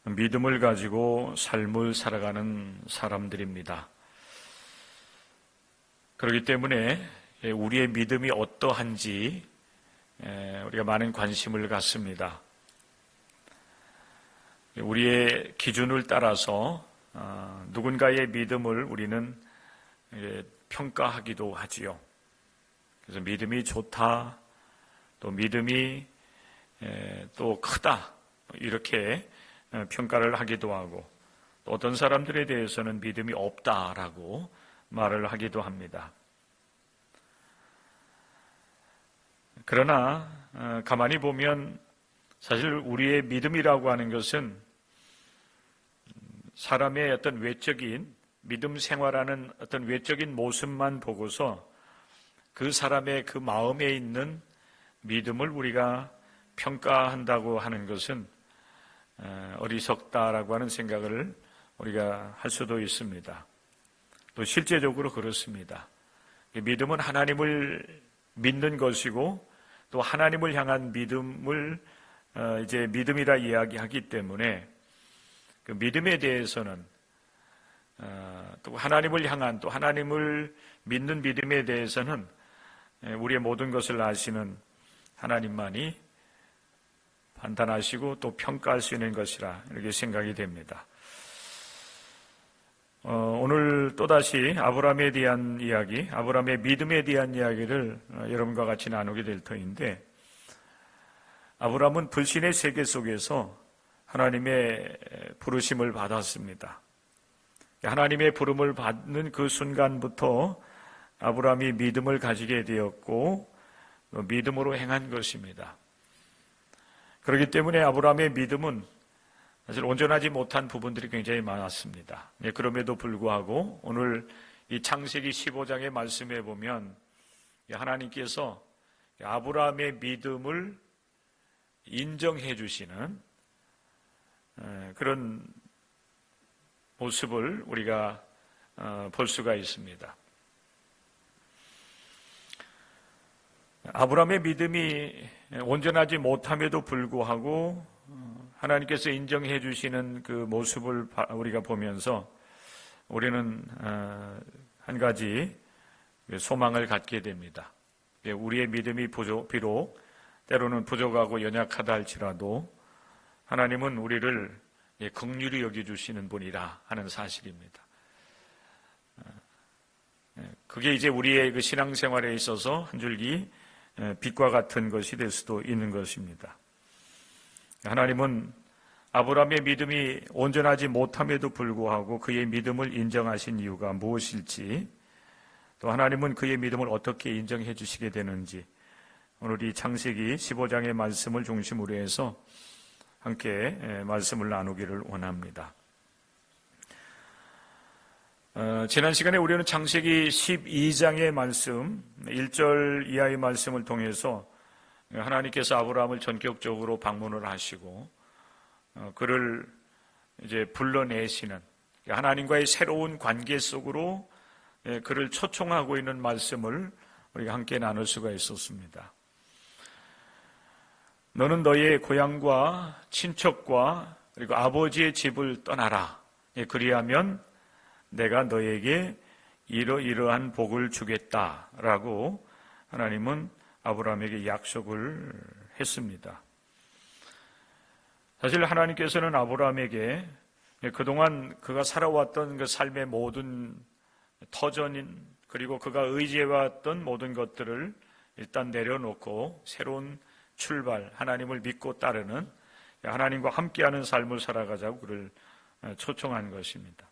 믿음을 가지고 삶을 살아가는 사람들입니다. 그렇기 때문에 우리의 믿음이 어떠한지 우리가 많은 관심을 갖습니다. 우리의 기준을 따라서 누군가의 믿음을 우리는 평가하기도 하지요. 그래서 믿음이 좋다, 또 믿음이 또 크다, 이렇게 평가를 하기도 하고, 또 어떤 사람들에 대해서는 믿음이 없다라고 말을 하기도 합니다. 그러나 가만히 보면 사실 우리의 믿음이라고 하는 것은 사람의 어떤 외적인 믿음 생활하는 어떤 외적인 모습만 보고서 그 사람의 그 마음에 있는 믿음을 우리가 평가한다고 하는 것은 어리석다라고 하는 생각을 우리가 할 수도 있습니다. 또 실제적으로 그렇습니다. 믿음은 하나님을 믿는 것이고 또 하나님을 향한 믿음을 이제 믿음이라 이야기하기 때문에 그 믿음에 대해서는 또 하나님을 향한 또 하나님을 믿는 믿음에 대해서는 우리의 모든 것을 아시는 하나님만이 판단하시고 또 평가할 수 있는 것이라 이렇게 생각이 됩니다. 오늘 또다시 아브라함에 대한 이야기, 아브라함의 믿음에 대한 이야기를 여러분과 같이 나누게 될 터인데, 아브라함은 불신의 세계 속에서 하나님의 부르심을 받았습니다. 하나님의 부름을 받는 그 순간부터 아브라함이 믿음을 가지게 되었고 믿음으로 행한 것입니다. 그렇기 때문에 아브라함의 믿음은 사실 온전하지 못한 부분들이 굉장히 많았습니다. 그럼에도 불구하고 오늘 이 창세기 15장의 말씀에 보면 하나님께서 아브라함의 믿음을 인정해 주시는 그런 모습을 우리가 볼 수가 있습니다. 아브라함의 믿음이 온전하지 못함에도 불구하고 하나님께서 인정해 주시는 그 모습을 우리가 보면서 우리는 한 가지 소망을 갖게 됩니다. 우리의 믿음이 비록 때로는 부족하고 연약하다 할지라도 하나님은 우리를 긍휼히 여겨주시는 분이라 하는 사실입니다. 그게 이제 우리의 그 신앙생활에 있어서 한 줄기 빛과 같은 것이 될 수도 있는 것입니다. 하나님은 아브라함의 믿음이 온전하지 못함에도 불구하고 그의 믿음을 인정하신 이유가 무엇일지, 또 하나님은 그의 믿음을 어떻게 인정해 주시게 되는지 오늘 이 창세기 15장의 말씀을 중심으로 해서 함께 말씀을 나누기를 원합니다. 지난 시간에 우리는 창세기 12장의 말씀 1절 이하의 말씀을 통해서 하나님께서 아브라함을 전격적으로 방문을 하시고 그를 이제 불러내시는 하나님과의 새로운 관계 속으로 그를 초청하고 있는 말씀을 우리가 함께 나눌 수가 있었습니다. 너는 너의 고향과 친척과 그리고 아버지의 집을 떠나라. 그리하면 내가 너에게 이러이러한 복을 주겠다라고 하나님은 아브라함에게 약속을 했습니다. 사실 하나님께서는 아브라함에게 그동안 그가 살아왔던 그 삶의 모든 터전인 그리고 그가 의지해왔던 모든 것들을 일단 내려놓고 새로운 출발, 하나님을 믿고 따르는 하나님과 함께하는 삶을 살아가자고 그를 초청한 것입니다.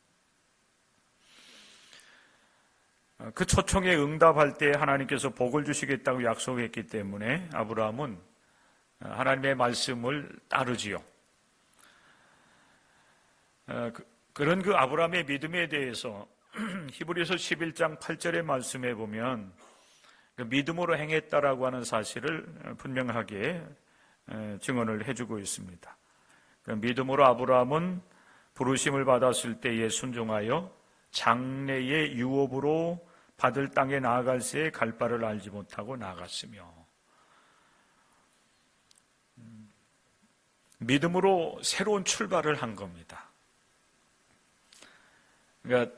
그 초청에 응답할 때 하나님께서 복을 주시겠다고 약속했기 때문에 아브라함은 하나님의 말씀을 따르지요. 그런 그 아브라함의 믿음에 대해서 히브리서 11장 8절의 말씀에 보면 믿음으로 행했다라고 하는 사실을 분명하게 증언을 해주고 있습니다. 믿음으로 아브라함은 부르심을 받았을 때에 순종하여 장래의 유업으로 받을 땅에 나아갈 새에 갈 바를 알지 못하고 나아갔으며, 믿음으로 새로운 출발을 한 겁니다. 그러니까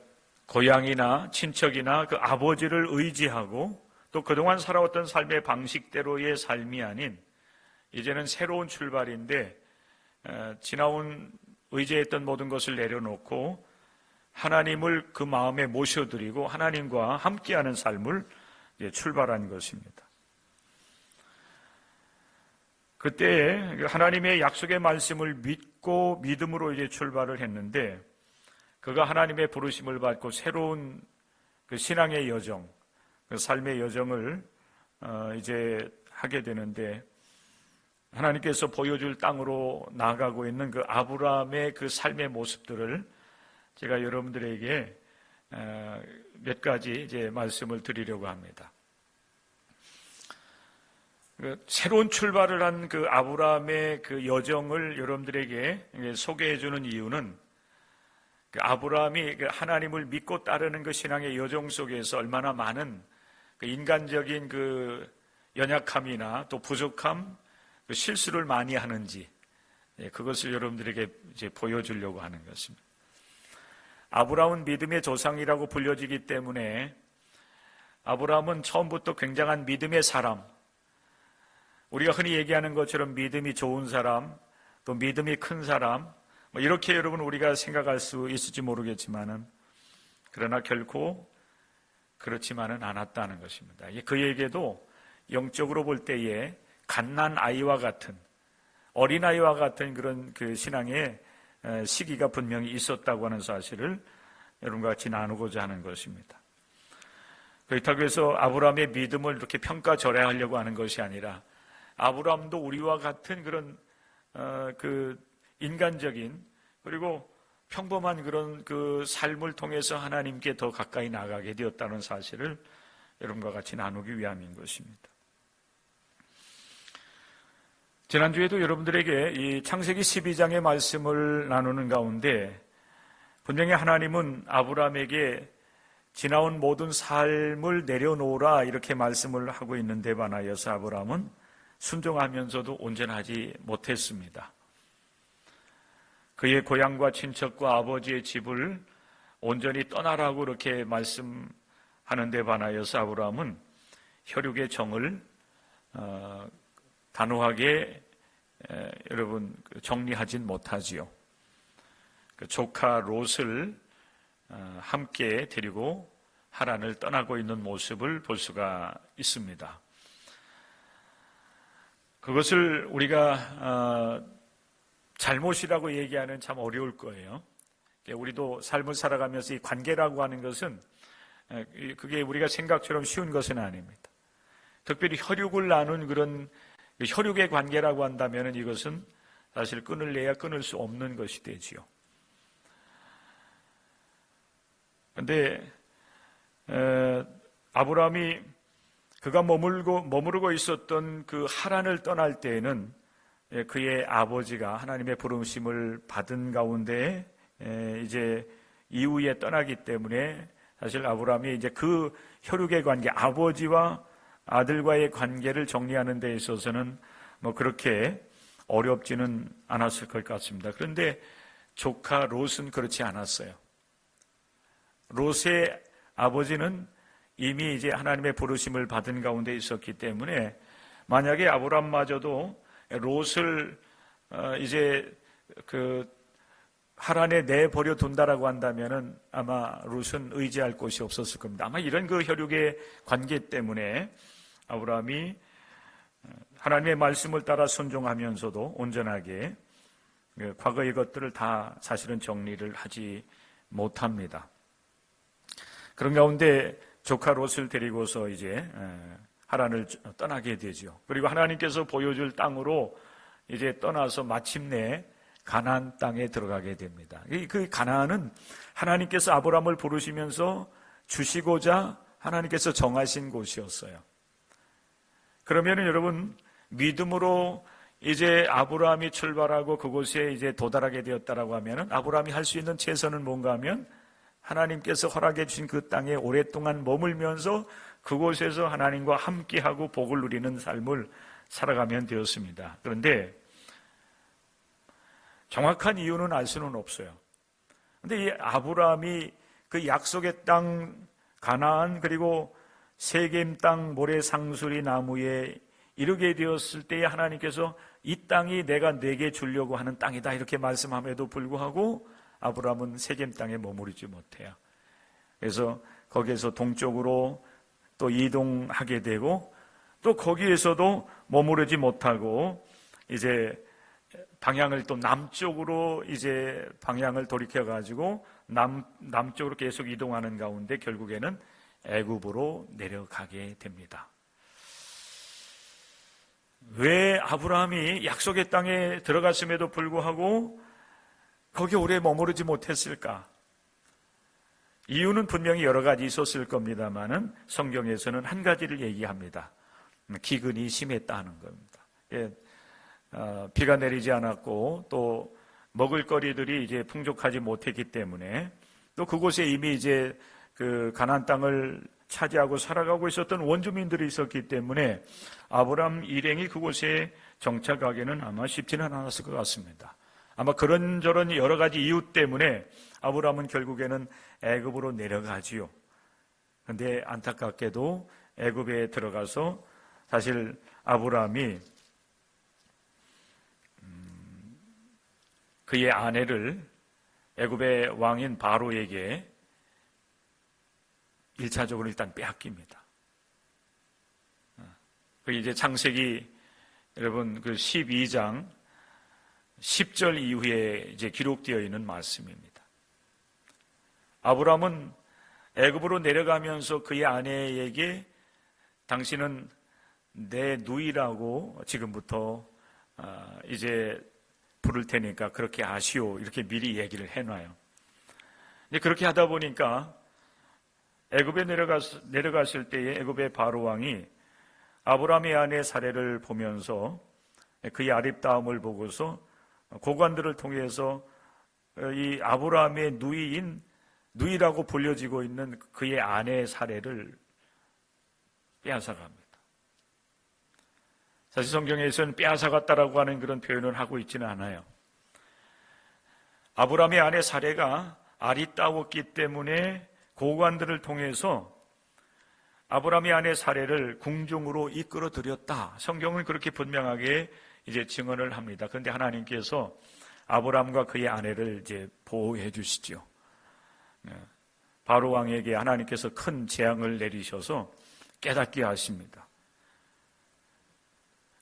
고향이나 친척이나 그 아버지를 의지하고 또 그동안 살아왔던 삶의 방식대로의 삶이 아닌 이제는 새로운 출발인데 지나온 의지했던 모든 것을 내려놓고 하나님을 그 마음에 모셔드리고 하나님과 함께하는 삶을 출발한 것입니다. 그때 하나님의 약속의 말씀을 믿고 믿음으로 이제 출발을 했는데 그가 하나님의 부르심을 받고 새로운 그 신앙의 여정, 그 삶의 여정을 이제 하게 되는데 하나님께서 보여줄 땅으로 나아가고 있는 그 아브라함의 그 삶의 모습들을 제가 여러분들에게 몇 가지 이제 말씀을 드리려고 합니다. 그 새로운 출발을 한 그 아브라함의 그 여정을 여러분들에게 소개해 주는 이유는 그 아브라함이 하나님을 믿고 따르는 그 신앙의 여정 속에서 얼마나 많은 그 인간적인 그 연약함이나 또 부족함, 그 실수를 많이 하는지 그것을 여러분들에게 이제 보여주려고 하는 것입니다. 아브라함은 믿음의 조상이라고 불려지기 때문에 아브라함은 처음부터 굉장한 믿음의 사람, 우리가 흔히 얘기하는 것처럼 믿음이 좋은 사람, 또 믿음이 큰 사람, 이렇게 여러분 우리가 생각할 수 있을지 모르겠지만은 그러나 결코 그렇지만은 않았다는 것입니다. 그에게도 영적으로 볼 때에 갓난 아이와 같은 어린아이와 같은 그런 그 신앙의 시기가 분명히 있었다고 하는 사실을 여러분과 같이 나누고자 하는 것입니다. 그렇다고 해서 아브라함의 믿음을 이렇게 평가절하하려고 하는 것이 아니라 아브라함도 우리와 같은 그런 그 인간적인 그리고 평범한 그런 그 삶을 통해서 하나님께 더 가까이 나가게 되었다는 사실을 여러분과 같이 나누기 위함인 것입니다. 지난주에도 여러분들에게 이 창세기 12장의 말씀을 나누는 가운데 분명히 하나님은 아브라함에게 지나온 모든 삶을 내려놓으라 이렇게 말씀을 하고 있는 데 반하여서 아브라함은 순종하면서도 온전하지 못했습니다. 그의 고향과 친척과 아버지의 집을 온전히 떠나라고 그렇게 말씀하는 데 반하여서 아브라함은 혈육의 정을 단호하게 여러분 정리하진 못하지요. 그 조카 롯을 함께 데리고 하란을 떠나고 있는 모습을 볼 수가 있습니다. 그것을 우리가 잘못이라고 얘기하는 참 어려울 거예요. 우리도 삶을 살아가면서 이 관계라고 하는 것은 그게 우리가 생각처럼 쉬운 것은 아닙니다. 특별히 혈육을 나눈 그런 혈육의 관계라고 한다면 이것은 사실 끊을래야 끊을 수 없는 것이 되지요. 그런데 아브라함이 그가 머무르고 있었던 그 하란을 떠날 때에는 그의 아버지가 하나님의 부르심을 받은 가운데 이제 이후에 떠나기 때문에 사실 아브라함이 이제 그 혈육의 관계, 아버지와 아들과의 관계를 정리하는 데 있어서는 뭐 그렇게 어렵지는 않았을 것 같습니다. 그런데 조카 롯은 그렇지 않았어요. 롯의 아버지는 이미 이제 하나님의 부르심을 받은 가운데 있었기 때문에 만약에 아브라함마저도 롯을 이제 그 하란에 내버려 둔다라고 한다면은 아마 롯은 의지할 곳이 없었을 겁니다. 아마 이런 그 혈육의 관계 때문에 아브라함이 하나님의 말씀을 따라 순종하면서도 온전하게 과거의 것들을 다 사실은 정리를 하지 못합니다. 그런 가운데 조카 롯을 데리고서 이제 하란을 떠나게 되죠. 그리고 하나님께서 보여줄 땅으로 이제 떠나서 마침내 가나안 땅에 들어가게 됩니다. 그 가나안은 하나님께서 아브라함을 부르시면서 주시고자 하나님께서 정하신 곳이었어요. 그러면은 여러분 믿음으로 이제 아브라함이 출발하고 그곳에 이제 도달하게 되었다라고 하면은 아브라함이 할 수 있는 최선은 뭔가 하면 하나님께서 허락해 주신 그 땅에 오랫동안 머물면서 그곳에서 하나님과 함께하고 복을 누리는 삶을 살아가면 되었습니다. 그런데 정확한 이유는 알 수는 없어요. 그런데 이 아브라함이 그 약속의 땅 가나안 그리고 세겜 땅 모래 상수리 나무에 이르게 되었을 때에 하나님께서 이 땅이 내가 네게 주려고 하는 땅이다 이렇게 말씀함에도 불구하고 아브라함은 세겜 땅에 머무르지 못해요. 그래서 거기에서 동쪽으로 또 이동하게 되고 또 거기에서도 머무르지 못하고 이제 방향을 또 남쪽으로 이제 방향을 돌이켜 가지고 남쪽으로 계속 이동하는 가운데 결국에는 애굽으로 내려가게 됩니다. 왜 아브라함이 약속의 땅에 들어갔음에도 불구하고 거기 오래 머무르지 못했을까? 이유는 분명히 여러 가지 있었을 겁니다만은 성경에서는 한 가지를 얘기합니다. 기근이 심했다는 겁니다. 예, 비가 내리지 않았고 또 먹을거리들이 이제 풍족하지 못했기 때문에 또 그곳에 이미 이제 그 가나안 땅을 차지하고 살아가고 있었던 원주민들이 있었기 때문에 아브라함 일행이 그곳에 정착하기는 아마 쉽지는 않았을 것 같습니다. 아마 그런저런 여러 가지 이유 때문에 아브라함은 결국에는 애굽으로 내려가지요. 그런데 안타깝게도 애굽에 들어가서 사실 아브라함이 그의 아내를 애굽의 왕인 바로에게 1차적으로 일단 빼앗깁니다. 그 이제 창세기 여러분 그 12장 10절 이후에 이제 기록되어 있는 말씀입니다. 아브라함은 애굽으로 내려가면서 그의 아내에게 당신은 내 누이라고 지금부터 이제 부를 테니까 그렇게 아시오 이렇게 미리 얘기를 해놔요. 그렇게 하다 보니까 애굽에 내려갔을 때에 애굽의 바로 왕이 아브라함의 아내 사례를 보면서 그의 아름다움을 보고서 고관들을 통해서 이 아브라함의 누이라고 불려지고 있는 그의 아내 사례를 빼앗아갑니다. 사실 성경에서는 빼앗아갔다라고 하는 그런 표현을 하고 있지는 않아요. 아브라함의 아내 사례가 아리따웠기 때문에 고관들을 통해서 아브라함의 아내 사례를 궁중으로 이끌어 들였다. 성경은 그렇게 분명하게 이제 증언을 합니다. 그런데 하나님께서 아브라함과 그의 아내를 이제 보호해 주시죠. 바로 왕에게 하나님께서 큰 재앙을 내리셔서 깨닫게 하십니다.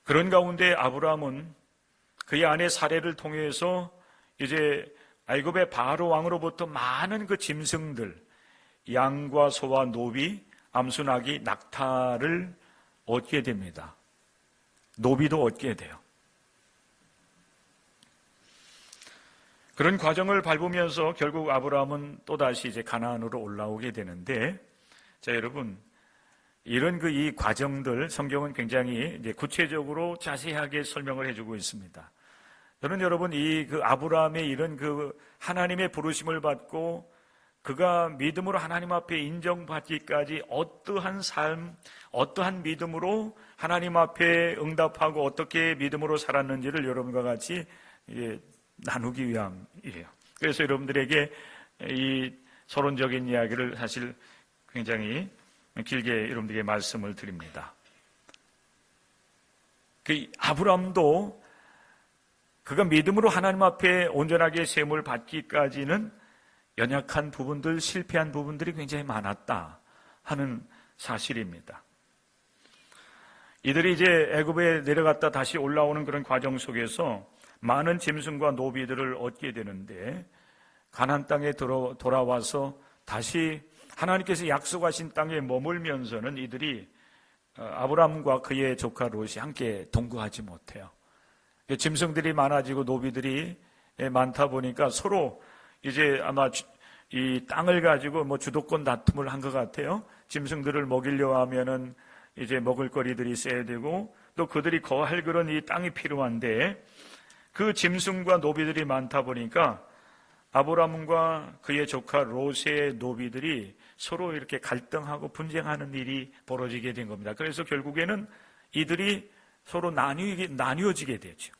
그런 가운데 아브라함은 그의 아내 사례를 통해서 이제 애굽의 바로 왕으로부터 많은 그 짐승들, 양과 소와 노비, 암수나기, 낙타를 얻게 됩니다. 노비도 얻게 돼요. 그런 과정을 밟으면서 결국 아브라함은 또다시 이제 가나안으로 올라오게 되는데, 자, 여러분, 이런 이 과정들 성경은 굉장히 이제 구체적으로 자세하게 설명을 해주고 있습니다. 저는 여러분 그 아브라함의 이런 하나님의 부르심을 받고 그가 믿음으로 하나님 앞에 인정받기까지 어떠한 삶, 어떠한 믿음으로 하나님 앞에 응답하고 어떻게 믿음으로 살았는지를 여러분과 같이 나누기 위함이에요. 그래서 여러분들에게 이 서론적인 이야기를 사실 굉장히 길게 여러분들에게 말씀을 드립니다. 그 아브라함도 그가 믿음으로 하나님 앞에 온전하게 세움을 받기까지는 연약한 부분들, 실패한 부분들이 굉장히 많았다 하는 사실입니다. 이들이 이제 애굽에 내려갔다 다시 올라오는 그런 과정 속에서 많은 짐승과 노비들을 얻게 되는데 가나안 땅에 돌아와서 다시 하나님께서 약속하신 땅에 머물면서는 이들이 아브라함과 그의 조카 롯이 함께 동거하지 못해요. 짐승들이 많아지고 노비들이 많다 보니까 서로 이제 아마 이 땅을 가지고 주도권 다툼을 한 것 같아요. 짐승들을 먹이려 하면은 이제 먹을거리들이 있어야 되고 또 그들이 거할 그런 이 땅이 필요한데 그 짐승과 노비들이 많다 보니까 아브라함과 그의 조카 롯의 노비들이 서로 이렇게 갈등하고 분쟁하는 일이 벌어지게 된 겁니다. 그래서 결국에는 이들이 서로 나뉘어지게 되죠.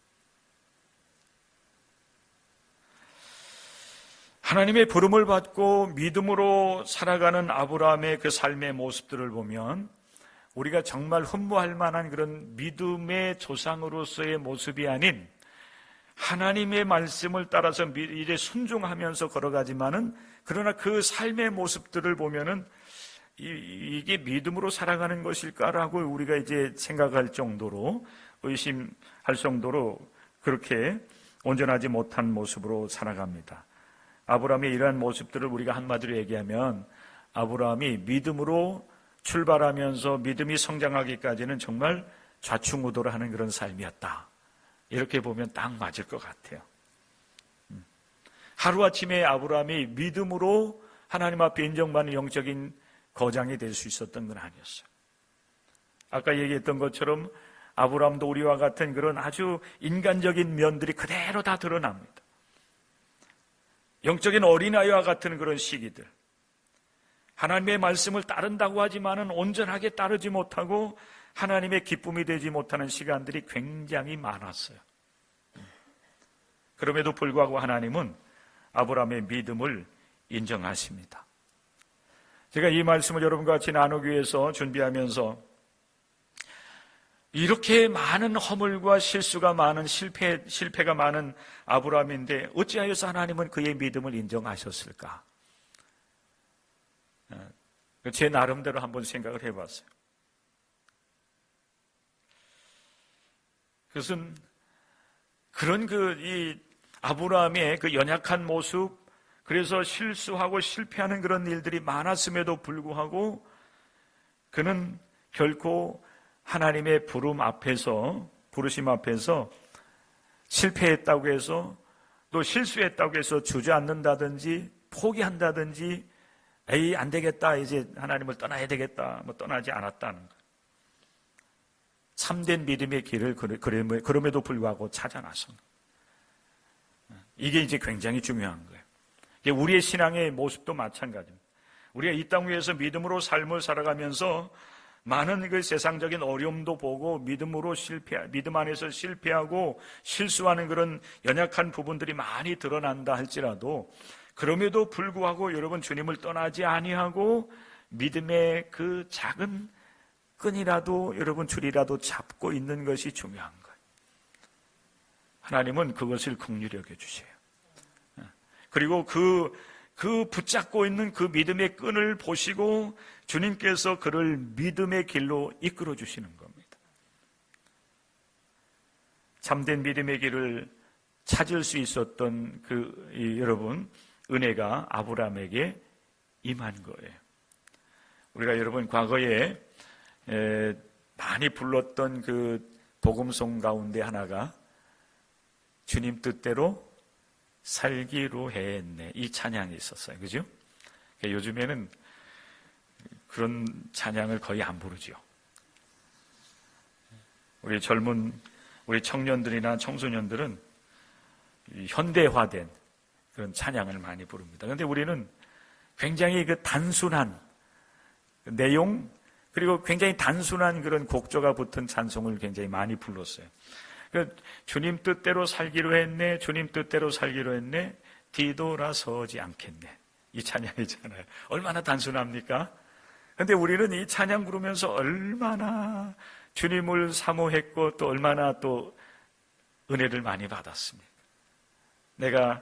하나님의 부름을 받고 믿음으로 살아가는 아브라함의 그 삶의 모습들을 보면 우리가 정말 흠모할 만한 그런 믿음의 조상으로서의 모습이 아닌 하나님의 말씀을 따라서 이제 순종하면서 걸어가지만은 그러나 그 삶의 모습들을 보면은 이게 믿음으로 살아가는 것일까라고 우리가 이제 생각할 정도로 의심할 정도로 그렇게 온전하지 못한 모습으로 살아갑니다. 아브라함의 이러한 모습들을 우리가 한마디로 얘기하면 아브라함이 믿음으로 출발하면서 믿음이 성장하기까지는 정말 좌충우돌하는 그런 삶이었다. 이렇게 보면 딱 맞을 것 같아요. 하루아침에 아브라함이 믿음으로 하나님 앞에 인정받는 영적인 거장이 될 수 있었던 건 아니었어요. 아까 얘기했던 것처럼 아브라함도 우리와 같은 그런 아주 인간적인 면들이 그대로 다 드러납니다. 영적인 어린아이와 같은 그런 시기들, 하나님의 말씀을 따른다고 하지만은 온전하게 따르지 못하고 하나님의 기쁨이 되지 못하는 시간들이 굉장히 많았어요. 그럼에도 불구하고 하나님은 아브라함의 믿음을 인정하십니다. 제가 이 말씀을 여러분과 같이 나누기 위해서 준비하면서 이렇게 많은 허물과 실수가 많은 실패가 많은 아브라함인데 어찌하여서 하나님은 그의 믿음을 인정하셨을까? 제 나름대로 한번 생각을 해봤어요. 그것은 그런 이 아브라함의 그 연약한 모습, 그래서 실수하고 실패하는 그런 일들이 많았음에도 불구하고 그는 결코 하나님의 부르심 앞에서 실패했다고 해서 또 실수했다고 해서 주저앉는다든지 포기한다든지 에이 안 되겠다 이제 하나님을 떠나야 되겠다 떠나지 않았다는 거예요. 참된 믿음의 길을 그럼에도 불구하고 찾아 나선 거예요. 이게 이제 굉장히 중요한 거예요. 우리의 신앙의 모습도 마찬가지입니다. 우리가 이 땅 위에서 믿음으로 삶을 살아가면서 많은 그 세상적인 어려움도 보고 믿음 안에서 실패하고 실수하는 그런 연약한 부분들이 많이 드러난다 할지라도 그럼에도 불구하고 여러분 주님을 떠나지 아니하고 믿음의 그 작은 끈이라도 여러분 줄이라도 잡고 있는 것이 중요한 거예요. 하나님은 그것을 긍휼히 여겨주세요. 그리고 그 붙잡고 있는 그 믿음의 끈을 보시고 주님께서 그를 믿음의 길로 이끌어 주시는 겁니다. 참된 믿음의 길을 찾을 수 있었던 여러분 은혜가 아브라함에게 임한 거예요. 우리가 여러분 과거에 많이 불렀던 그 복음송 가운데 하나가 주님 뜻대로 살기로 했네. 이 찬양이 있었어요. 그죠? 요즘에는 그런 찬양을 거의 안 부르죠. 우리 청년들이나 청소년들은 현대화된 그런 찬양을 많이 부릅니다. 그런데 우리는 굉장히 그 단순한 내용, 그리고 굉장히 단순한 그런 곡조가 붙은 찬송을 굉장히 많이 불렀어요. 주님 뜻대로 살기로 했네, 주님 뜻대로 살기로 했네, 뒤돌아서지 않겠네. 이 찬양이잖아요. 얼마나 단순합니까? 그런데 우리는 이 찬양 부르면서 얼마나 주님을 사모했고 또 얼마나 또 은혜를 많이 받았습니까? 내가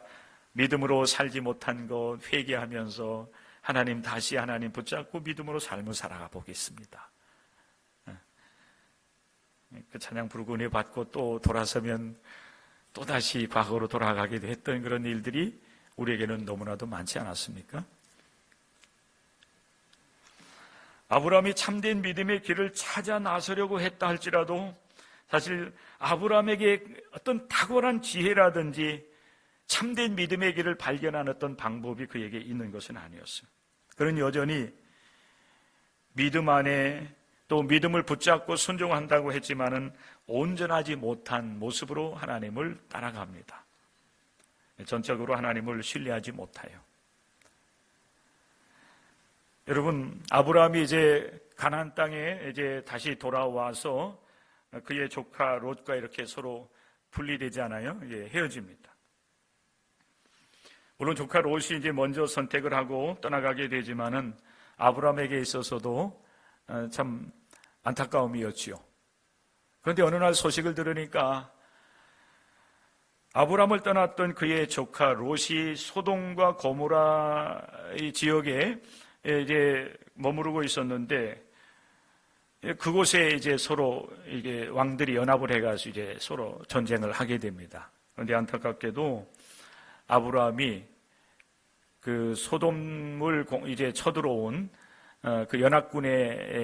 믿음으로 살지 못한 것 회개하면서 다시 하나님 붙잡고 믿음으로 삶을 살아가 보겠습니다. 그 찬양 부르고 은혜 받고 또 돌아서면 또 다시 과거로 돌아가기도 했던 그런 일들이 우리에게는 너무나도 많지 않았습니까? 아브라함이 참된 믿음의 길을 찾아 나서려고 했다 할지라도 사실 아브라함에게 어떤 탁월한 지혜라든지 참된 믿음의 길을 발견하는 어떤 방법이 그에게 있는 것은 아니었어요. 그는 여전히 믿음 안에 또 믿음을 붙잡고 순종한다고 했지만은 온전하지 못한 모습으로 하나님을 따라갑니다. 전적으로 하나님을 신뢰하지 못해요. 여러분, 아브라함이 이제 가나안 땅에 이제 다시 돌아와서 그의 조카 롯과 이렇게 서로 분리되지 않아요? 헤어집니다. 물론 조카 롯이 이제 먼저 선택을 하고 떠나가게 되지만은 아브라함에게 있어서도 참 안타까움이었지요. 그런데 어느 날 소식을 들으니까 아브라함을 떠났던 그의 조카 롯이 소돔과 고모라 이 지역에 이제 머무르고 있었는데, 그곳에 이제 서로 이게 왕들이 연합을 해가지고 이제 서로 전쟁을 하게 됩니다. 그런데 안타깝게도 아브라함이 그 소돔을 이제 쳐들어온 그 연합군에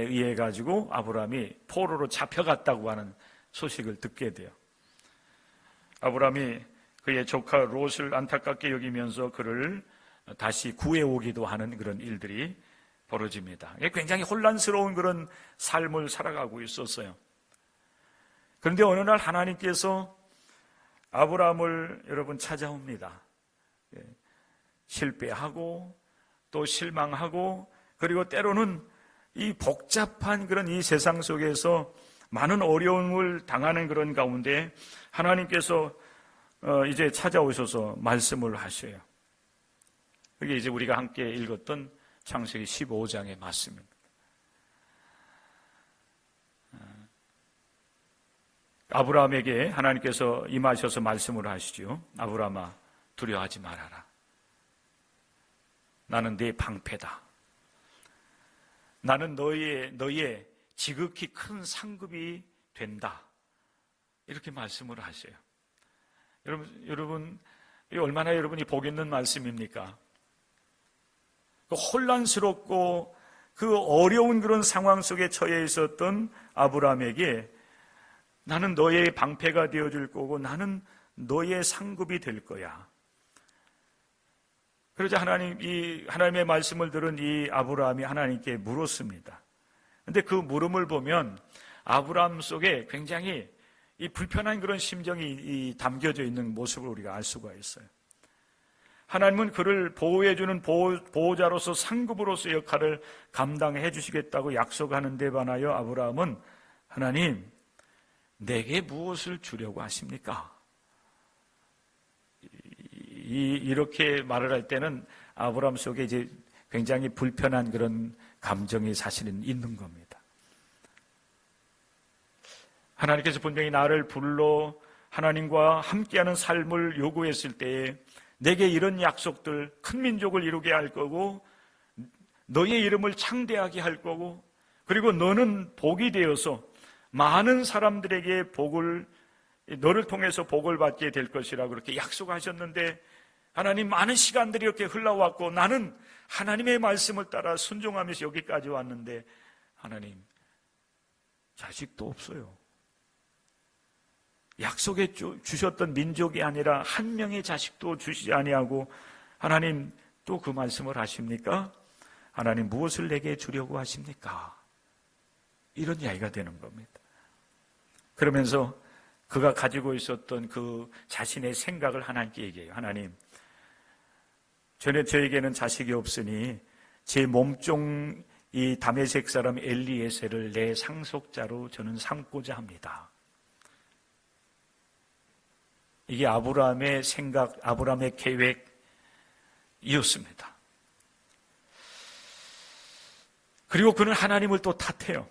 의해 가지고 아브라함이 포로로 잡혀갔다고 하는 소식을 듣게 돼요. 아브라함이 그의 조카 롯을 안타깝게 여기면서 그를 다시 구해오기도 하는 그런 일들이 벌어집니다. 굉장히 혼란스러운 그런 삶을 살아가고 있었어요. 그런데 어느 날 하나님께서 아브라함을 여러분 찾아옵니다. 실패하고 또 실망하고, 그리고 때로는 이 복잡한 그런 이 세상 속에서 많은 어려움을 당하는 그런 가운데 하나님께서 이제 찾아오셔서 말씀을 하셔요. 그게 이제 우리가 함께 읽었던 창세기 15장의 말씀입니다. 아브라함에게 하나님께서 임하셔서 말씀을 하시죠. 아브라함아, 두려워하지 말아라. 나는 네 방패다. 나는 너의 지극히 큰 상급이 된다. 이렇게 말씀을 하셔요. 여러분, 얼마나 여러분이 복 있는 말씀입니까? 그 혼란스럽고 그 어려운 그런 상황 속에 처해 있었던 아브라함에게 나는 너의 방패가 되어줄 거고 나는 너의 상급이 될 거야. 그러자 하나님의 말씀을 들은 이 아브라함이 하나님께 물었습니다. 그런데 그 물음을 보면 아브라함 속에 굉장히 이 불편한 그런 심정이 담겨져 있는 모습을 우리가 알 수가 있어요. 하나님은 그를 보호해주는 보호자로서 상급으로서 역할을 감당해 주시겠다고 약속하는 데 반하여 아브라함은 하나님, 내게 무엇을 주려고 하십니까? 이렇게 말을 할 때는 아브라함 속에 이제 굉장히 불편한 그런 감정이 사실은 있는 겁니다. 하나님께서 분명히 나를 불러 하나님과 함께하는 삶을 요구했을 때에 내게 이런 약속들, 큰 민족을 이루게 할 거고 너의 이름을 창대하게 할 거고, 그리고 너는 복이 되어서 많은 사람들에게 너를 통해서 복을 받게 될 것이라고 그렇게 약속하셨는데, 하나님, 많은 시간들이 이렇게 흘러왔고 나는 하나님의 말씀을 따라 순종하면서 여기까지 왔는데 하나님, 자식도 없어요. 약속해 주셨던 민족이 아니라 한 명의 자식도 주시지 아니하고 하나님 또 그 말씀을 하십니까? 하나님, 무엇을 내게 주려고 하십니까? 이런 이야기가 되는 겁니다. 그러면서 그가 가지고 있었던 그 자신의 생각을 하나님께 얘기해요. 하나님, 저에게는 자식이 없으니 제 몸종 이 다메섹 사람 엘리에셀을 내 상속자로 저는 삼고자 합니다. 이게 아브라함의 생각, 아브라함의 계획이었습니다. 그리고 그는 하나님을 또 탓해요.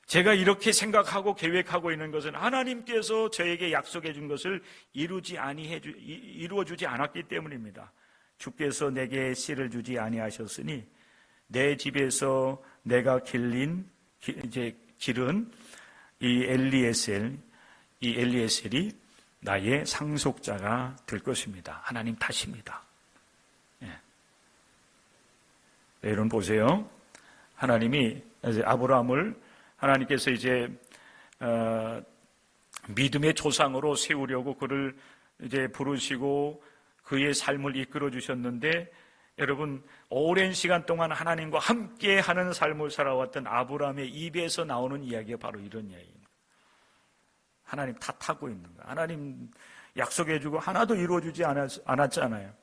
제가 이렇게 생각하고 계획하고 있는 것은 하나님께서 저에게 약속해 준 것을 이루어주지 않았기 때문입니다. 주께서 내게 씨를 주지 아니하셨으니 내 집에서 내가 기른 이 엘리에셀이 나의 상속자가 될 것입니다. 하나님 탓입니다. 여러분 보세요. 하나님이 아브라함을 하나님께서 이제 믿음의 조상으로 세우려고 그를 이제 부르시고 그의 삶을 이끌어 주셨는데, 여러분 오랜 시간 동안 하나님과 함께 하는 삶을 살아왔던 아브라함의 입에서 나오는 이야기가 바로 이런 이야기입니다. 하나님 탓하고 있는 거예요. 하나님 약속해주고 하나도 이루어주지 않았잖아요.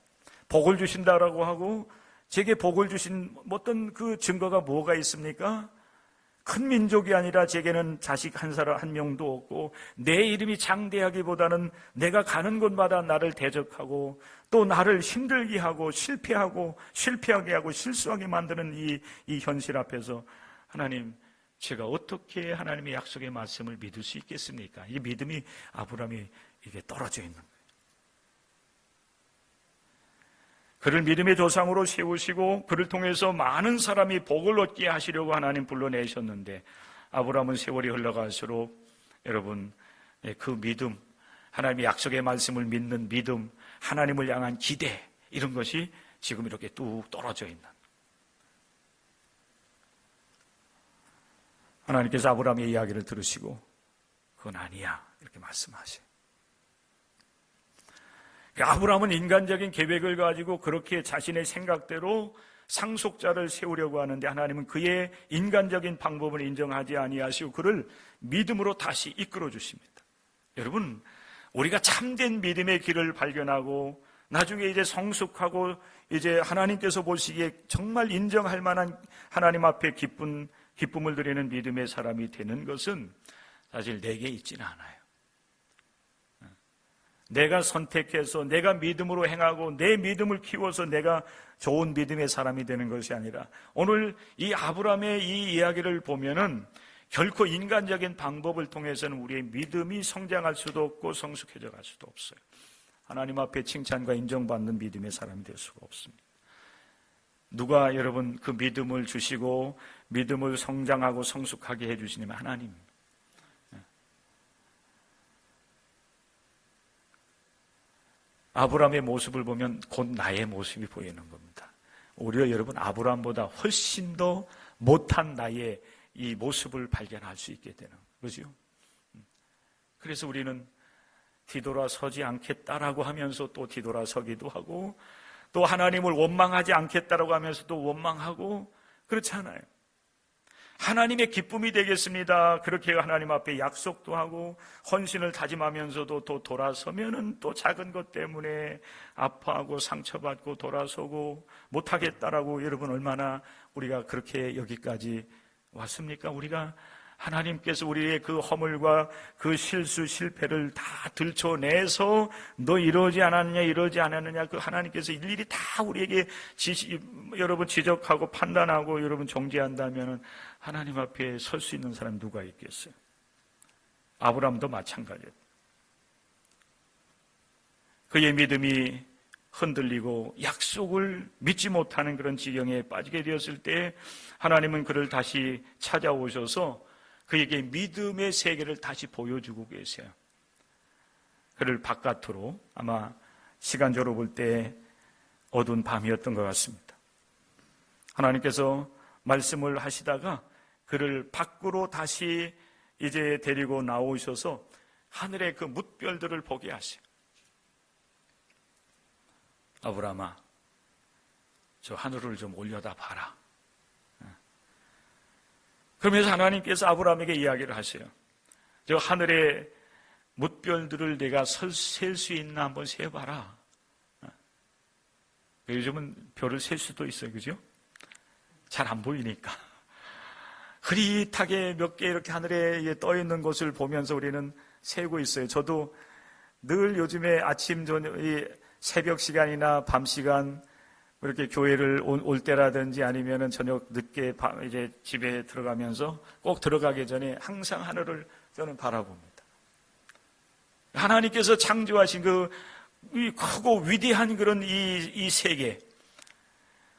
복을 주신다라고 하고 제게 복을 주신 어떤 그 증거가 뭐가 있습니까? 큰 민족이 아니라 제게는 자식 한 사람 한 명도 없고 내 이름이 장대하기보다는 내가 가는 곳마다 나를 대적하고 또 나를 힘들게 하고 실패하게 하고 실수하게 만드는 이 현실 앞에서 하나님, 제가 어떻게 하나님의 약속의 말씀을 믿을 수 있겠습니까? 이 믿음이 아브라함이 이게 떨어져 있는 거예요. 그를 믿음의 조상으로 세우시고 그를 통해서 많은 사람이 복을 얻게 하시려고 하나님 불러내셨는데 아브라함은 세월이 흘러갈수록 여러분 그 믿음, 하나님의 약속의 말씀을 믿는 믿음, 하나님을 향한 기대 이런 것이 지금 이렇게 뚝 떨어져 있는, 하나님께서 아브라함의 이야기를 들으시고 그건 아니야 이렇게 말씀하세요. 아브라함은 인간적인 계획을 가지고 그렇게 자신의 생각대로 상속자를 세우려고 하는데 하나님은 그의 인간적인 방법을 인정하지 아니하시고 그를 믿음으로 다시 이끌어 주십니다. 여러분, 우리가 참된 믿음의 길을 발견하고 나중에 이제 성숙하고 이제 하나님께서 보시기에 정말 인정할 만한 하나님 앞에 기쁨을 드리는 믿음의 사람이 되는 것은 사실 내게 있지는 않아요. 내가 선택해서 내가 믿음으로 행하고 내 믿음을 키워서 내가 좋은 믿음의 사람이 되는 것이 아니라 오늘 이 아브라함의 이 이야기를 보면은 결코 인간적인 방법을 통해서는 우리의 믿음이 성장할 수도 없고 성숙해져 갈 수도 없어요. 하나님 앞에 칭찬과 인정받는 믿음의 사람이 될 수가 없습니다. 누가 여러분 그 믿음을 주시고 믿음을 성장하고 성숙하게 해주시냐면 하나님입니다. 아브라함의 모습을 보면 곧 나의 모습이 보이는 겁니다. 오히려 여러분 아브라함보다 훨씬 더 못한 나의 이 모습을 발견할 수 있게 되는 거죠. 그래서 우리는 뒤돌아서지 않겠다라고 하면서 또 뒤돌아서기도 하고 또 하나님을 원망하지 않겠다라고 하면서 또 원망하고 그렇지 않아요. 하나님의 기쁨이 되겠습니다. 그렇게 하나님 앞에 약속도 하고 헌신을 다짐하면서도 또 돌아서면은 또 작은 것 때문에 아파하고 상처받고 돌아서고 못하겠다라고 여러분 얼마나 우리가 그렇게 여기까지 왔습니까? 우리가 하나님께서 우리의 그 허물과 그 실수, 실패를 다 들춰내서 너 이러지 않았냐, 이러지 않았느냐, 그 하나님께서 일일이 다 우리에게 여러분 지적하고 판단하고 여러분 정죄한다면 하나님 앞에 설 수 있는 사람 누가 있겠어요? 아브라함도 마찬가지예요. 그의 믿음이 흔들리고 약속을 믿지 못하는 그런 지경에 빠지게 되었을 때 하나님은 그를 다시 찾아오셔서 그에게 믿음의 세계를 다시 보여주고 계세요. 그를 바깥으로 아마 시간적으로 볼 때 어두운 밤이었던 것 같습니다. 하나님께서 말씀을 하시다가 그를 밖으로 다시 이제 데리고 나오셔서 하늘의 그 뭇별들을 보게 하세요. 아브라함아, 저 하늘을 좀 올려다 봐라. 그러면서 하나님께서 아브라함에게 이야기를 하세요. 저 하늘의 뭇별들을 내가 셀 수 있나 한번 세봐라. 요즘은 별을 셀 수도 있어요. 그죠? 잘 안 보이니까. 흐릿하게 몇 개 이렇게 하늘에 떠 있는 것을 보면서 우리는 세고 있어요. 저도 늘 요즘에 아침, 저녁, 새벽 시간이나 밤 시간 이렇게 교회를 올 때라든지 아니면은 저녁 늦게 이제 집에 들어가면서 꼭 들어가기 전에 항상 하늘을 저는 바라봅니다. 하나님께서 창조하신 이 크고 위대한 그런 이 세계.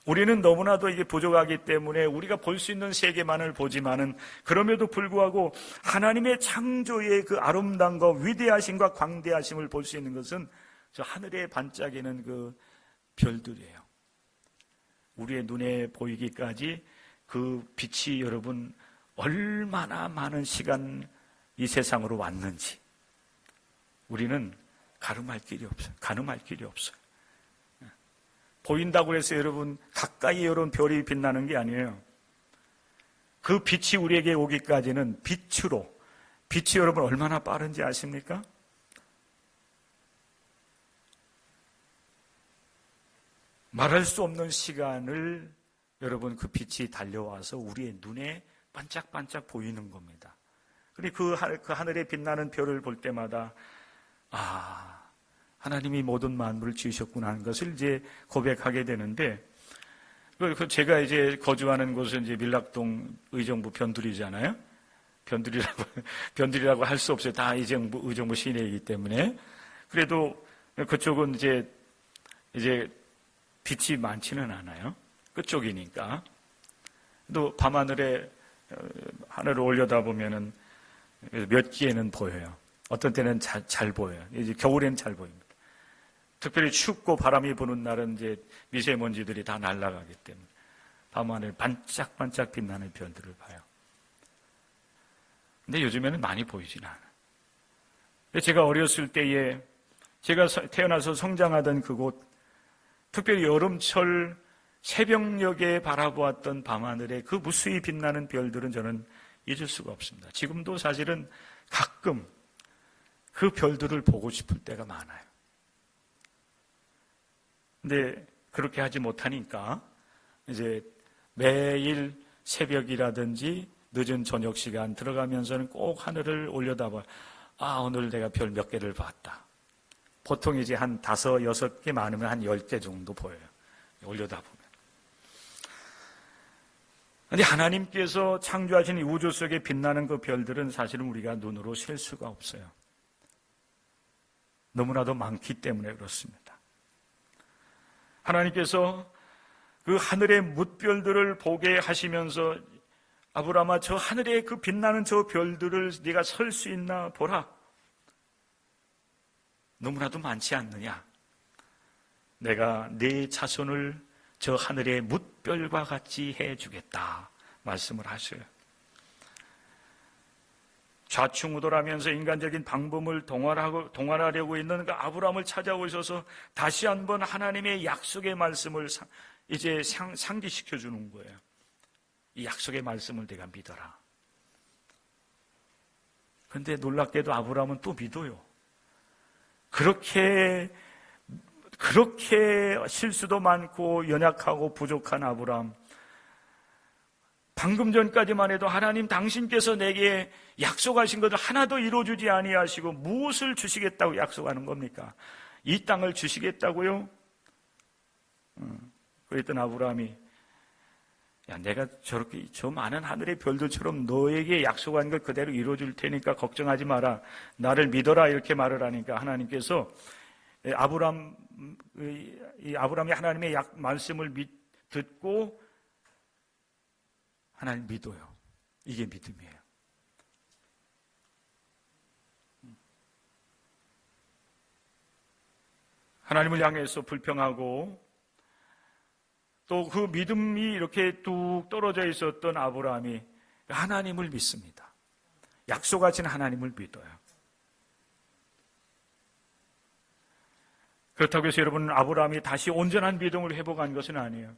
우리는 너무나도 이게 부족하기 때문에 우리가 볼 수 있는 세계만을 보지만은 그럼에도 불구하고 하나님의 창조의 그 아름다움과 위대하심과 광대하심을 볼 수 있는 것은 저 하늘에 반짝이는 그 별들이에요. 우리의 눈에 보이기까지 그 빛이 여러분 얼마나 많은 시간 이 세상으로 왔는지 우리는 가늠할 길이 없어요. 보인다고 해서 여러분 가까이 여러분 별이 빛나는 게 아니에요. 그 빛이 우리에게 오기까지는 빛이 여러분 얼마나 빠른지 아십니까? 말할 수 없는 시간을 여러분 그 빛이 달려와서 우리의 눈에 반짝반짝 보이는 겁니다. 그리고 그 하늘에 빛나는 별을 볼 때마다 하나님이 모든 만물을 지으셨구나 하는 것을 이제 고백하게 되는데, 제가 이제 거주하는 곳은 이제 밀락동 의정부 변두리잖아요. 변두리라고 할 수 없어요. 다 의정부 시내이기 때문에. 그래도 그쪽은 이제 빛이 많지는 않아요. 끝쪽이니까. 또 밤하늘에 하늘을 올려다보면은 몇 개는 보여요. 어떤 때는 잘 보여요. 이제 겨울에는 잘 보입니다. 특별히 춥고 바람이 부는 날은 이제 미세먼지들이 다 날아가기 때문에 밤하늘 반짝반짝 빛나는 별들을 봐요. 근데 요즘에는 많이 보이진 않아요. 제가 어렸을 때에 제가 태어나서 성장하던 그곳, 특별히 여름철 새벽녘에 바라보았던 밤하늘에 그 무수히 빛나는 별들은 저는 잊을 수가 없습니다. 지금도 사실은 가끔 그 별들을 보고 싶을 때가 많아요. 근데 그렇게 하지 못하니까 이제 매일 새벽이라든지 늦은 저녁 시간 들어가면서는 꼭 하늘을 올려다봐. 오늘 내가 별 몇 개를 봤다. 보통 이제 한 5, 6개 많으면 한 10개 정도 보여요. 올려다보면. 근데 하나님께서 창조하신 이 우주 속에 빛나는 그 별들은 사실은 우리가 눈으로 셀 수가 없어요. 너무나도 많기 때문에 그렇습니다. 하나님께서 그 하늘의 뭇별들을 보게 하시면서 아브라함아, 저 하늘에 그 빛나는 저 별들을 네가 설 수 있나 보라. 너무나도 많지 않느냐. 내가 네 자손을 저 하늘의 뭇별과 같이 해주겠다 말씀을 하셔요. 좌충우돌하면서 인간적인 방법을 동원하려고 있는 그 아브라함을 찾아오셔서 다시 한번 하나님의 약속의 말씀을 이제 상기시켜 주는 거예요. 이 약속의 말씀을 내가 믿어라. 그런데 놀랍게도 아브라함은 또 믿어요. 그렇게 실수도 많고 연약하고 부족한 아브라함, 방금 전까지만 해도 하나님 당신께서 내게 약속하신 것을 하나도 이루어주지 아니하시고 무엇을 주시겠다고 약속하는 겁니까? 이 땅을 주시겠다고요? 그랬던 아브라함이, 야, 내가 저렇게 저 많은 하늘의 별들처럼 너에게 약속한 걸 그대로 이루어줄 테니까 걱정하지 마라. 나를 믿어라. 이렇게 말을 하니까 하나님께서 아브라함이 하나님의 말씀을 듣고 하나님 믿어요. 이게 믿음이에요. 하나님을 향해서 불평하고 또 그 믿음이 이렇게 뚝 떨어져 있었던 아브라함이 하나님을 믿습니다. 약속하신 하나님을 믿어요. 그렇다고 해서 여러분, 아브라함이 다시 온전한 믿음을 회복한 것은 아니에요.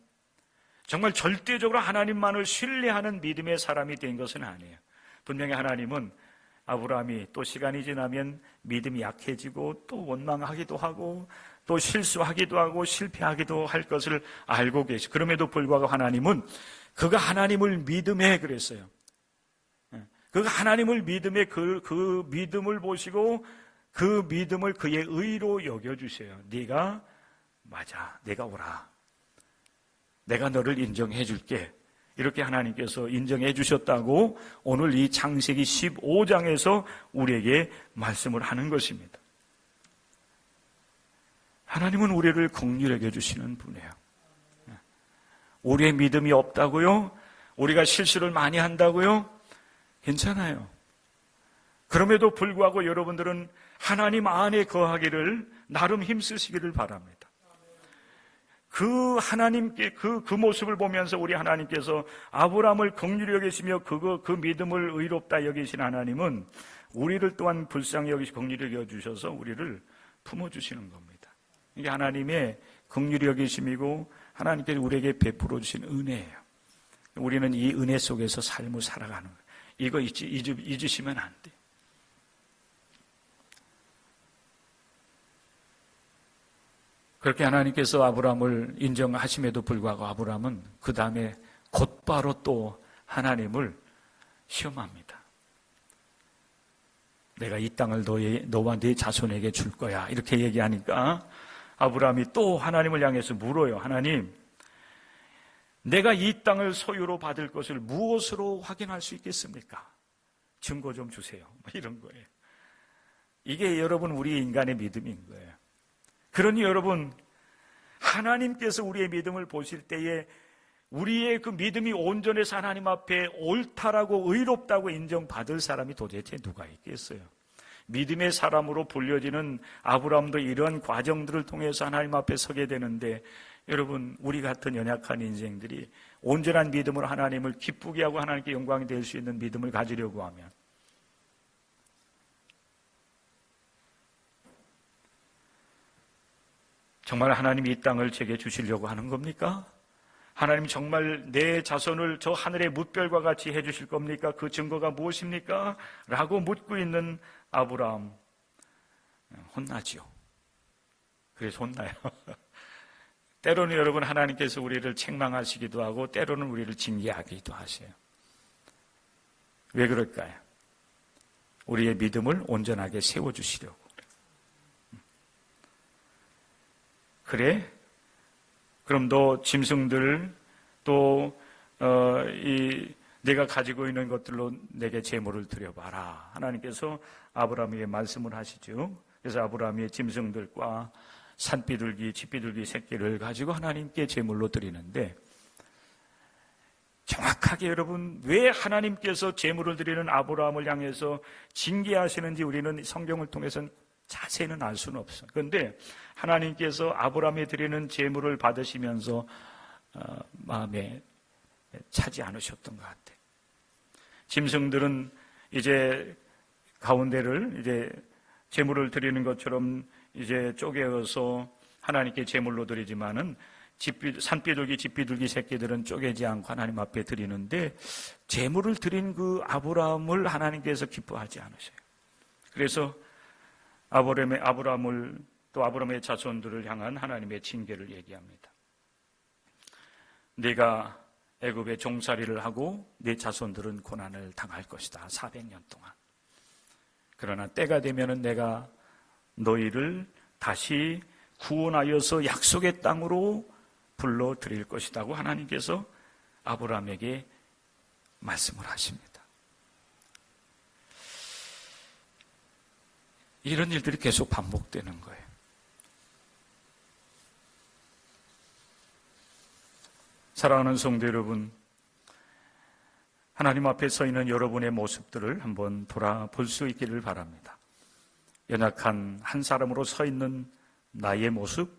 정말 절대적으로 하나님만을 신뢰하는 믿음의 사람이 된 것은 아니에요. 분명히 하나님은 아브라함이 또 시간이 지나면 믿음이 약해지고 또 원망하기도 하고 또 실수하기도 하고 실패하기도 할 것을 알고 계시. 그럼에도 불구하고 하나님은 그가 하나님을 믿음에 그랬어요. 그가 하나님을 믿음에 그 믿음을 보시고 그 믿음을 그의 의로 여겨주세요. 네가 맞아, 내가 오라. 내가 너를 인정해 줄게. 이렇게 하나님께서 인정해 주셨다고 오늘 이 창세기 15장에서 우리에게 말씀을 하는 것입니다. 하나님은 우리를 긍휼히 여겨주시는 분이에요. 우리의 믿음이 없다고요? 우리가 실수를 많이 한다고요? 괜찮아요. 그럼에도 불구하고 여러분들은 하나님 안에 거하기를 나름 힘쓰시기를 바랍니다. 그 하나님께 그 모습을 보면서 우리 하나님께서 아브라함을 긍휼히 여기시며 그 믿음을 의롭다 여기신 하나님은 우리를 또한 불쌍히 여기시고 긍휼히 여겨주셔서 우리를 품어주시는 겁니다. 이게 하나님의 긍휼히 여기심이고 하나님께서 우리에게 베풀어 주신 은혜예요. 우리는 이 은혜 속에서 삶을 살아가는 거예요. 이거 잊으시면 안 돼요. 그렇게 하나님께서 아브라함을 인정하심에도 불구하고 아브라함은 그 다음에 곧바로 또 하나님을 시험합니다. 내가 이 땅을 너와 네 자손에게 줄 거야. 이렇게 얘기하니까 아브라함이 또 하나님을 향해서 물어요. 하나님, 내가 이 땅을 소유로 받을 것을 무엇으로 확인할 수 있겠습니까? 증거 좀 주세요. 이런 거예요. 이게 여러분 우리 인간의 믿음인 거예요. 그러니 여러분, 하나님께서 우리의 믿음을 보실 때에 우리의 그 믿음이 온전해서 하나님 앞에 옳다라고 의롭다고 인정받을 사람이 도대체 누가 있겠어요? 믿음의 사람으로 불려지는 아브라함도 이런 과정들을 통해서 하나님 앞에 서게 되는데, 여러분, 우리 같은 연약한 인생들이 온전한 믿음으로 하나님을 기쁘게 하고 하나님께 영광이 될 수 있는 믿음을 가지려고 하면 정말 하나님이 이 땅을 제게 주시려고 하는 겁니까? 하나님 정말 내 자손을 저 하늘의 뭇별과 같이 해주실 겁니까? 그 증거가 무엇입니까? 라고 묻고 있는 아브라함, 혼나지요. 그래서 혼나요. 때로는 여러분, 하나님께서 우리를 책망하시기도 하고 때로는 우리를 징계하기도 하세요. 왜 그럴까요? 우리의 믿음을 온전하게 세워주시려고. 그래? 그럼 너 짐승들 또 내가 가지고 있는 것들로 내게 제물을 드려봐라. 하나님께서 아브라함에게 말씀을 하시죠. 그래서 아브라함이 짐승들과 산비둘기, 쥐비둘기 새끼를 가지고 하나님께 제물로 드리는데, 정확하게 여러분, 왜 하나님께서 제물을 드리는 아브라함을 향해서 징계하시는지 우리는 성경을 통해서는 자세히는 알 수는 없어요. 그런데 하나님께서 아브라함이 드리는 제물을 받으시면서 마음에 차지 않으셨던 것 같아요. 짐승들은 이제 가운데를 이제 제물을 드리는 것처럼 이제 쪼개어서 하나님께 제물로 드리지만은 산비둘기, 쥐비둘기 새끼들은 쪼개지 않고 하나님 앞에 드리는데, 제물을 드린 그 아브라함을 하나님께서 기뻐하지 않으셔요. 그래서 아브라함을 또 아브라함의 자손들을 향한 하나님의 징계를 얘기합니다. 네가 애굽에 종살이를 하고 네 자손들은 고난을 당할 것이다. 400년 동안. 그러나 때가 되면은 내가 너희를 다시 구원하여서 약속의 땅으로 불러드릴 것이라고 하나님께서 아브라함에게 말씀을 하십니다. 이런 일들이 계속 반복되는 거예요. 사랑하는 성도 여러분, 하나님 앞에 서 있는 여러분의 모습들을 한번 돌아볼 수 있기를 바랍니다. 연약한 한 사람으로 서 있는 나의 모습,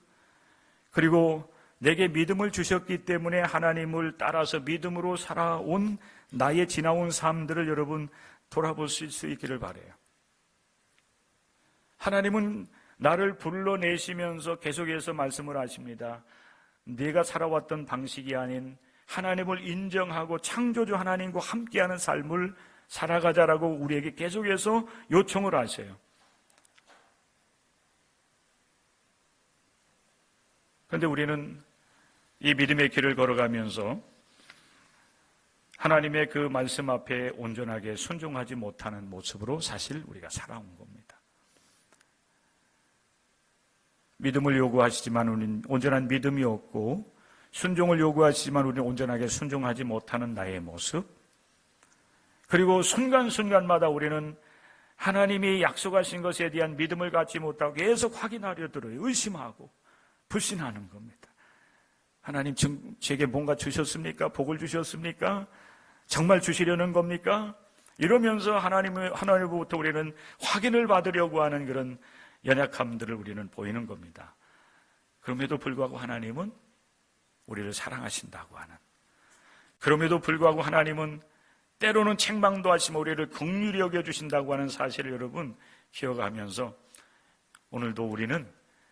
그리고 내게 믿음을 주셨기 때문에 하나님을 따라서 믿음으로 살아온 나의 지나온 삶들을 여러분 돌아볼 수 있기를 바라요. 하나님은 나를 불러내시면서 계속해서 말씀을 하십니다. 네가 살아왔던 방식이 아닌 하나님을 인정하고 창조주 하나님과 함께하는 삶을 살아가자라고 우리에게 계속해서 요청을 하세요. 그런데 우리는 이 믿음의 길을 걸어가면서 하나님의 그 말씀 앞에 온전하게 순종하지 못하는 모습으로 사실 우리가 살아온 겁니다. 믿음을 요구하시지만 우리는 온전한 믿음이 없고, 순종을 요구하시지만 우리는 온전하게 순종하지 못하는 나의 모습, 그리고 순간순간마다 우리는 하나님이 약속하신 것에 대한 믿음을 갖지 못하고 계속 확인하려 들어요. 의심하고 불신하는 겁니다. 하나님 제게 뭔가 주셨습니까? 복을 주셨습니까? 정말 주시려는 겁니까? 이러면서 하나님으로부터 우리는 확인을 받으려고 하는 그런 연약함들을 우리는 보이는 겁니다. 그럼에도 불구하고 하나님은 우리를 사랑하신다고 하는, 그럼에도 불구하고 하나님은 때로는 책망도 하시며 우리를 긍휼히 여겨주신다고 하는 사실을 여러분 기억하면서 오늘도 우리는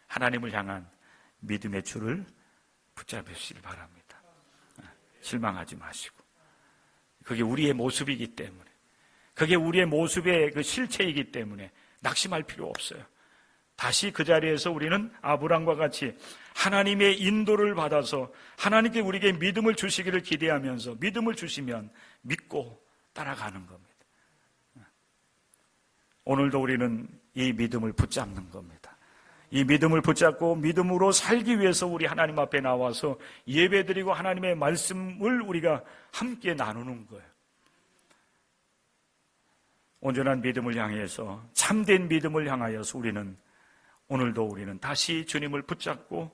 하나님을 향한 믿음의 줄을 붙잡으시길 바랍니다. 실망하지 마시고, 그게 우리의 모습이기 때문에, 그게 우리의 모습의 그 실체이기 때문에 낙심할 필요 없어요. 다시 그 자리에서 우리는 아브라함과 같이 하나님의 인도를 받아서 하나님께 우리에게 믿음을 주시기를 기대하면서, 믿음을 주시면 믿고 따라가는 겁니다. 오늘도 우리는 이 믿음을 붙잡는 겁니다. 이 믿음을 붙잡고 믿음으로 살기 위해서 우리 하나님 앞에 나와서 예배드리고 하나님의 말씀을 우리가 함께 나누는 거예요. 온전한 믿음을 향해서, 참된 믿음을 향하여서 오늘도 우리는 다시 주님을 붙잡고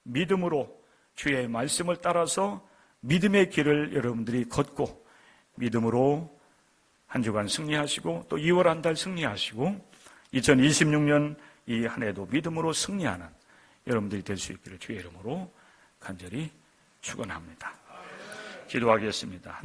믿음으로 주의 말씀을 따라서 믿음의 길을 여러분들이 걷고 믿음으로 한 주간 승리하시고 또 2월 한 달 승리하시고 2026년 이 한 해도 믿음으로 승리하는 여러분들이 될 수 있기를 주의 이름으로 간절히 축원합니다. 기도하겠습니다.